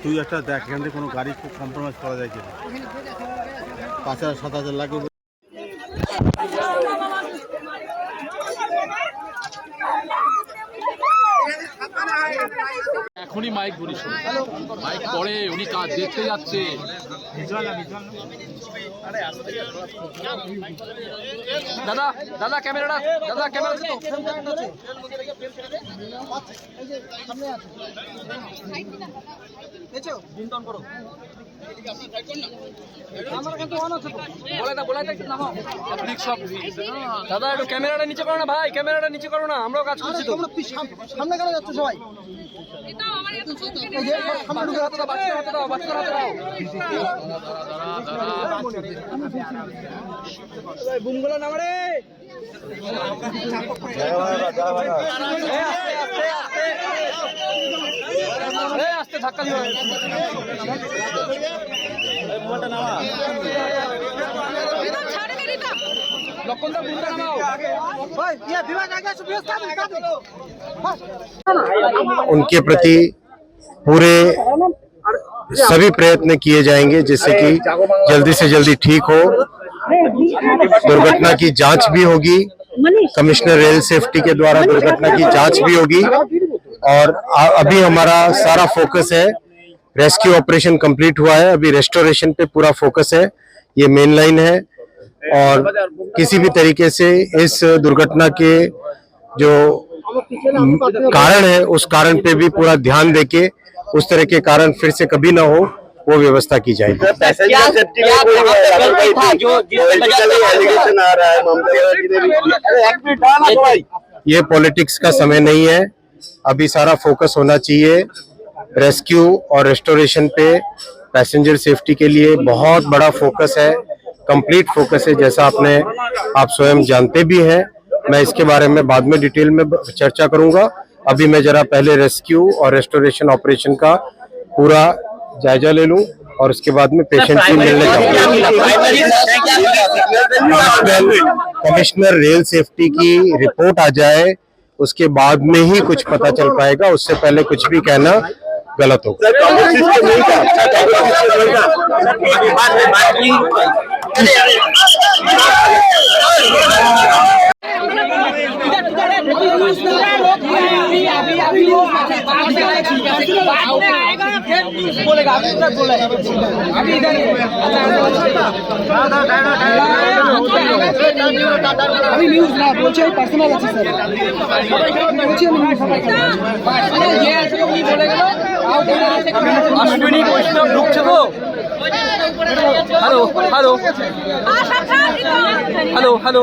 তুই একটা দেখ এখান থেকে কোনো গাড়ি খুব কম্প্রোমাইজ করা যায় কিনা। 5,000-7,000 লাগবে। এখনই মাইক ধরিস, মাইক পরে উনি কাজ দেখতে যাচ্ছে। দাদা দাদা ক্যামেরাটা, দাদা ক্যামেরা দাদা একটু ক্যামেরাটা নিচে করো না ভাই, ক্যামেরাটা নিচে করো না, আমরাও কাজ করছি তো। সামনে কেন যাচ্ছ সবাই? বুমগুলো নামারে আস্তে ধাক্কা দিও। उनके प्रति पूरे सभी प्रयत्न किए जाएंगे जिससे कि जल्दी से जल्दी ठीक हो। दुर्घटना की जांच भी होगी, कमिश्नर रेल सेफ्टी के द्वारा दुर्घटना की जांच भी होगी। और अभी हमारा सारा फोकस है, रेस्क्यू ऑपरेशन कंप्लीट हुआ है, अभी रेस्टोरेशन पे पूरा फोकस है। ये मेन लाइन है और किसी भी तरीके से इस दुर्घटना के जो कारण है उस कारण पे भी पूरा ध्यान देके उस तरह के कारण फिर से कभी ना हो वो व्यवस्था की जाएगी। ये पॉलिटिक्स का समय नहीं है, अभी सारा फोकस होना चाहिए रेस्क्यू और रेस्टोरेशन पे। पैसेंजर सेफ्टी के लिए बहुत बड़ा फोकस है, कंप्लीट फोकस है, जैसा आप स्वयं जानते भी हैं। मैं इसके बारे में बाद में डिटेल में चर्चा करूंगा। अभी मैं जरा पहले रेस्क्यू और रेस्टोरेशन ऑपरेशन का पूरा जायजा ले लूं और उसके बाद में पेशेंट की मिलने जाऊंगा। कमिश्नर रेल सेफ्टी की रिपोर्ट आ जाए उसके बाद में ही कुछ पता चल पाएगा, उससे पहले कुछ भी कहना गलत होगा। अभी न्यूज ना बोलছে পার্সোনাল আছে স্যার বলছি আমি বলে গেল অশ্বিনী বৈষ্ণব ঢুকছে তো। Hello hello hello hello hello hello.